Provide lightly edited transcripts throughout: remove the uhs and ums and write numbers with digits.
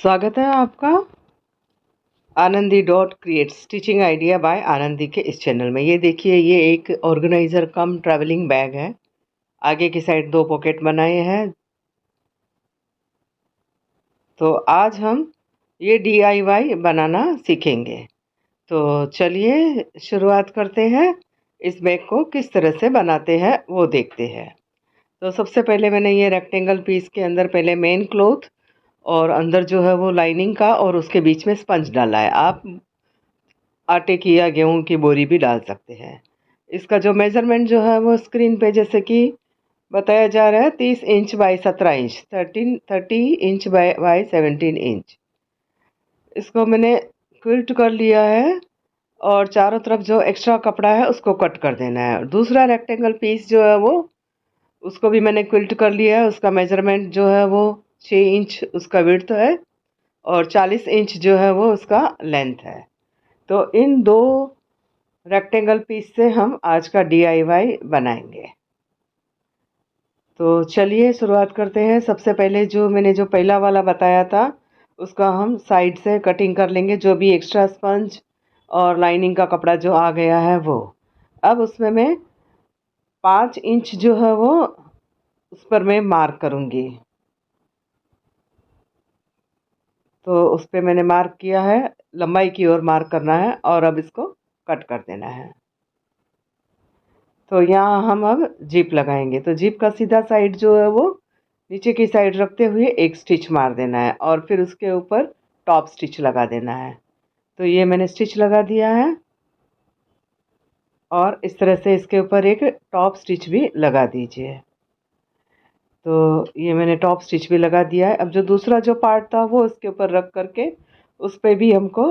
स्वागत है आपका Anandi dot create stitching idea by Anandi के इस चैनल में। ये देखिए, ये एक ऑर्गेनाइज़र कम ट्रैवलिंग बैग है। आगे की साइड 2 पॉकेट बनाए हैं। तो आज हम ये DIY बनाना सीखेंगे। तो चलिए शुरुआत करते हैं। इस बैग को किस तरह से बनाते हैं वो देखते हैं। तो सबसे पहले मैंने ये रेक्टेंगल पीस के अंदर पहले मेन क्लॉथ और अंदर जो है वो लाइनिंग का और उसके बीच में स्पंज डाला है। आप आटे की या गेहूं की बोरी भी डाल सकते हैं। इसका जो मेज़रमेंट जो है वो स्क्रीन पे जैसे कि बताया जा रहा है 30 inch by 17 inch, 30 inch by 17 inch. इसको मैंने क्विल्ट कर लिया है और चारों तरफ जो एक्स्ट्रा कपड़ा है उसको कट कर देना है। दूसरा रेक्टेंगल पीस जो है वो उसको भी मैंने क्विल्ट कर लिया है। उसका मेज़रमेंट जो है वो 6 इंच उसका विड्थ है और 40 इंच जो है वो उसका लेंथ है। तो इन दो रेक्टेंगल पीस से हम आज का DIY बनाएंगे। तो चलिए शुरुआत करते हैं। सबसे पहले जो मैंने जो पहला वाला बताया था उसका हम साइड से कटिंग कर लेंगे, जो भी एक्स्ट्रा स्पंज और लाइनिंग का कपड़ा जो आ गया है वो। अब उसमें मैं 5 इंच जो है वो उस पर मैं मार्क करूँगी। तो उस पर मैंने मार्क किया है, लंबाई की ओर मार्क करना है और अब इसको कट कर देना है। तो यहाँ हम अब जिप लगाएंगे। तो जिप का सीधा साइड जो है वो नीचे की साइड रखते हुए एक स्टिच मार देना है और फिर उसके ऊपर टॉप स्टिच लगा देना है। तो ये मैंने स्टिच लगा दिया है और इस तरह से इसके ऊपर एक टॉप स्टिच भी लगा दीजिए। तो ये मैंने टॉप स्टिच भी लगा दिया है। अब जो दूसरा जो पार्ट था वो इसके ऊपर रख करके उस पर भी हमको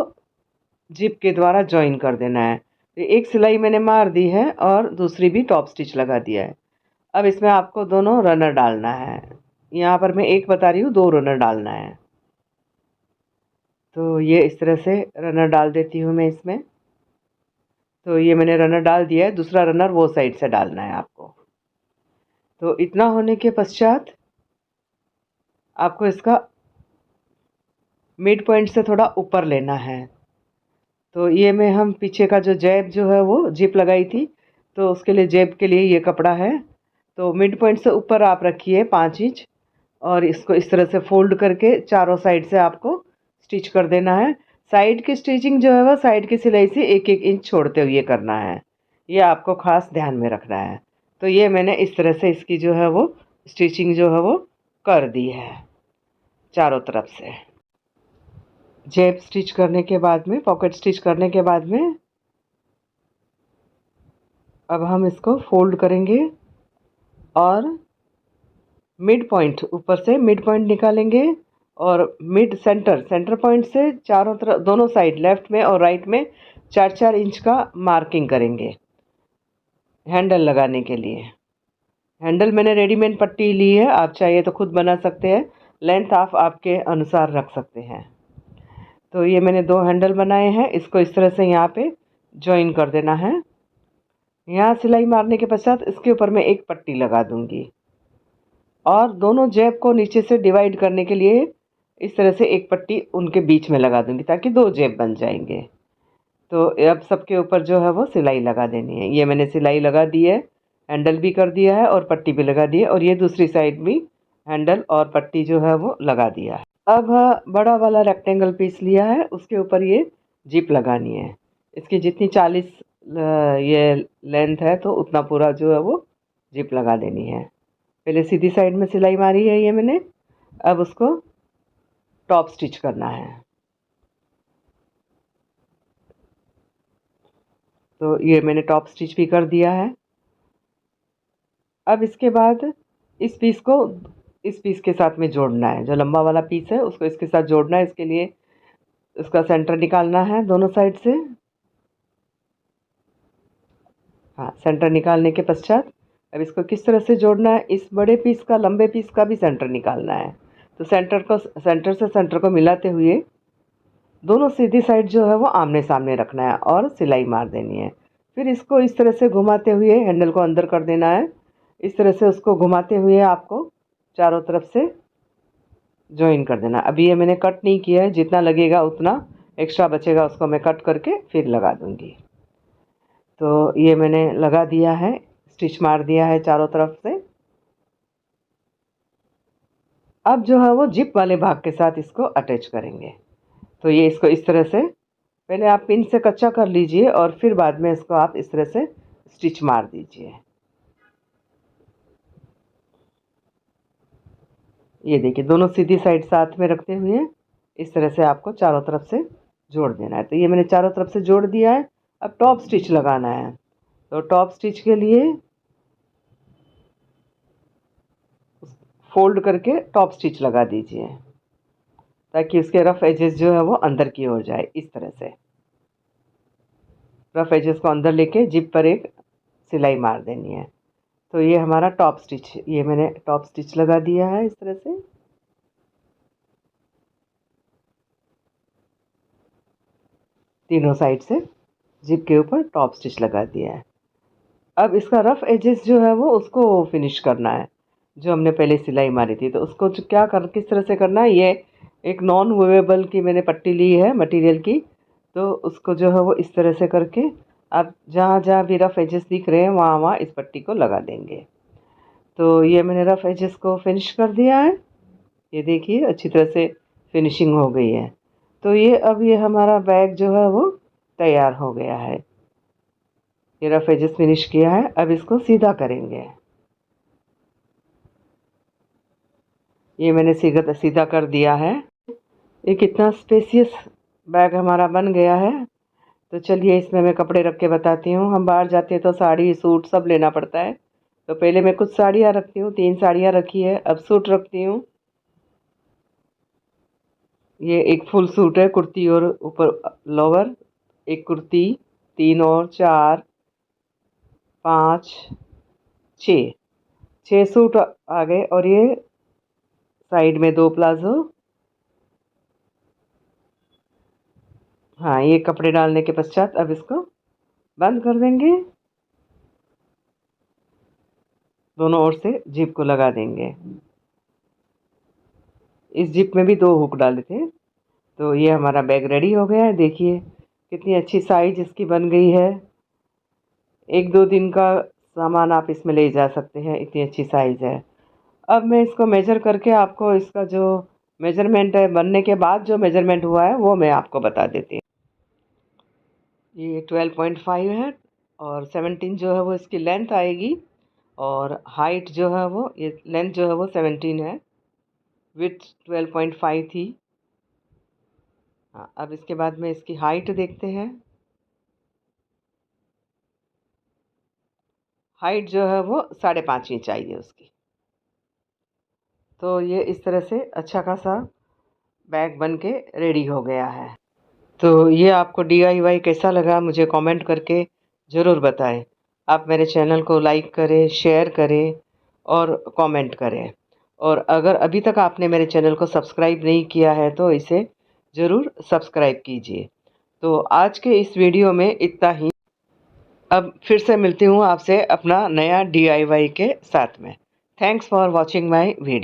जिप के द्वारा जॉइन कर देना है। तो एक सिलाई मैंने मार दी है और दूसरी भी टॉप स्टिच लगा दिया है। अब इसमें आपको दोनों रनर डालना है। यहाँ पर मैं एक बता रही हूँ, 2 रनर डालना है। तो ये इस तरह से रनर डाल देती हूँ मैं इसमें। तो ये मैंने रनर डाल दिया है, दूसरा रनर वो साइड से डालना है आपको। तो इतना होने के पश्चात आपको इसका मिड पॉइंट से थोड़ा ऊपर लेना है। तो ये में हम पीछे का जो जैब जो है वो जिप लगाई थी, तो उसके लिए जेब के लिए ये कपड़ा है। तो मिड पॉइंट से ऊपर आप रखिए 5 इंच और इसको इस तरह से फोल्ड करके चारों साइड से आपको स्टिच कर देना है। साइड की स्टिचिंग जो है वह साइड की सिलाई से 1-1 इंच छोड़ते हुए करना है। ये आपको खास ध्यान में रखना है। तो ये मैंने इस तरह से इसकी जो है वो स्टिचिंग जो है वो कर दी है चारों तरफ से। जेब स्टिच करने के बाद में, पॉकेट स्टिच करने के बाद में अब हम इसको फोल्ड करेंगे और मिड पॉइंट, ऊपर से मिड पॉइंट निकालेंगे और मिड सेंटर पॉइंट से चारों तरफ दोनों साइड लेफ्ट में और राइट में 4-4 इंच का मार्किंग करेंगे हैंडल लगाने के लिए। हैंडल मैंने रेडीमेड पट्टी ली है, आप चाहिए तो खुद बना सकते हैं। लेंथ आप आपके अनुसार रख सकते हैं। तो ये मैंने 2 हैंडल बनाए हैं, इसको इस तरह से यहाँ पे जॉइन कर देना है। यहाँ सिलाई मारने के पश्चात इसके ऊपर मैं एक पट्टी लगा दूंगी और दोनों जेब को नीचे से डिवाइड करने के लिए इस तरह से एक पट्टी उनके बीच में लगा दूंगी ताकि 2 जेब बन जाएंगे। तो अब सबके ऊपर जो है वो सिलाई लगा देनी है। ये मैंने सिलाई लगा दी है, हैंडल भी कर दिया है और पट्टी भी लगा दी है और ये दूसरी साइड भी हैंडल और पट्टी जो है वो लगा दिया है। अब बड़ा वाला रेक्टेंगल पीस लिया है, उसके ऊपर ये जिप लगानी है। इसकी जितनी 40 ये लेंथ है तो उतना पूरा जो है वो जिप लगा देनी है। पहले सीधी साइड में सिलाई मारी है ये मैंने, अब उसको टॉप स्टिच करना है। तो ये मैंने टॉप स्टिच भी कर दिया है। अब इसके बाद इस पीस को इस पीस के साथ में जोड़ना है। जो लंबा वाला पीस है उसको इसके साथ जोड़ना है। इसके लिए इसका सेंटर निकालना है दोनों साइड से। हाँ, सेंटर निकालने के पश्चात अब इसको किस तरह से जोड़ना है, इस बड़े पीस का, लंबे पीस का भी सेंटर निकालना है। तो सेंटर से सेंटर को मिलाते हुए दोनों सीधी साइड जो है वो आमने सामने रखना है और सिलाई मार देनी है। फिर इसको इस तरह से घुमाते हुए हैंडल को अंदर कर देना है। इस तरह से उसको घुमाते हुए आपको चारों तरफ से जॉइन कर देना। अभी ये मैंने कट नहीं किया है, जितना लगेगा उतना एक्स्ट्रा बचेगा उसको मैं कट करके फिर लगा दूँगी। तो ये मैंने लगा दिया है, स्टिच मार दिया है चारों तरफ से। अब जो है वो जिप वाले भाग के साथ इसको अटैच करेंगे। तो ये इसको इस तरह से पहले आप पिन से कच्चा कर लीजिए और फिर बाद में इसको आप इस तरह से स्टिच मार दीजिए। ये देखिए दोनों सीधी साइड साथ में रखते हुए इस तरह से आपको चारों तरफ से जोड़ देना है। तो ये मैंने चारों तरफ से जोड़ दिया है। अब टॉप स्टिच लगाना है। तो टॉप स्टिच के लिए फोल्ड करके टॉप स्टिच लगा दीजिए ताकि उसके रफ एजेस जो है वो अंदर की ओर जाए। इस तरह से रफ एजेस को अंदर लेके जिप पर एक सिलाई मार देनी है। तो ये हमारा टॉप स्टिच, ये मैंने टॉप स्टिच लगा दिया है इस तरह से। तीनों साइड से जिप के ऊपर टॉप स्टिच लगा दिया है। अब इसका रफ एजेस जो है वो उसको फिनिश करना है, जो हमने पहले सिलाई मारी थी। तो उसको क्या कर किस तरह से करना है, ये एक नॉन वूवेबल की मैंने पट्टी ली है मटेरियल की। तो उसको जो है वो इस तरह से करके आप जहाँ जहाँ भी रफ एजेस दिख रहे हैं वहाँ वहाँ इस पट्टी को लगा देंगे। तो ये मैंने रफ एजेस को फिनिश कर दिया है। ये देखिए अच्छी तरह से फिनिशिंग हो गई है। तो ये अब ये हमारा बैग जो है वो तैयार हो गया है। ये रफ एजेस फिनिश किया है। अब इसको सीधा करेंगे। ये मैंने सीधा कर दिया है। ये कितना स्पेसियस बैग हमारा बन गया है। तो चलिए इसमें मैं कपड़े रख के बताती हूँ। हम बाहर जाते हैं तो साड़ी सूट सब लेना पड़ता है। तो पहले मैं कुछ साड़ियाँ रखती हूँ, 3 साड़ियाँ रखी है। अब सूट रखती हूँ। ये एक फुल सूट है, कुर्ती और ऊपर लोअर, एक कुर्ती, 3 और 4 5 6 6 सूट आ गए। और ये साइड में 2 प्लाजो। हाँ, ये कपड़े डालने के पश्चात अब इसको बंद कर देंगे। दोनों ओर से जिप को लगा देंगे। इस जिप में भी 2 हुक डाले थे। तो ये हमारा बैग रेडी हो गया है। देखिए कितनी अच्छी साइज इसकी बन गई है। 1-2 दिन का सामान आप इसमें ले जा सकते हैं, इतनी अच्छी साइज़ है। अब मैं इसको मेजर करके आपको इसका जो मेजरमेंट है, बनने के बाद जो मेजरमेंट हुआ है वो मैं आपको बता देती हूँ। ये 12.5 है और 17 जो है वो इसकी लेंथ आएगी। और हाइट जो है वो ये लेंथ जो है वो 17 है। विड्थ 12.5 थी। हाँ, अब इसके बाद में इसकी हाइट देखते हैं। हाइट जो है वो 5.5 इंच चाहिए उसकी। तो ये इस तरह से अच्छा खासा बैग बन के रेडी हो गया है। तो ये आपको DIY कैसा लगा मुझे कमेंट करके ज़रूर बताएं। आप मेरे चैनल को लाइक करें, शेयर करें और कमेंट करें। और अगर अभी तक आपने मेरे चैनल को सब्सक्राइब नहीं किया है तो इसे ज़रूर सब्सक्राइब कीजिए। तो आज के इस वीडियो में इतना ही। अब फिर से मिलती हूँ आपसे अपना नया DIY के साथ में। Thanks for watching my video.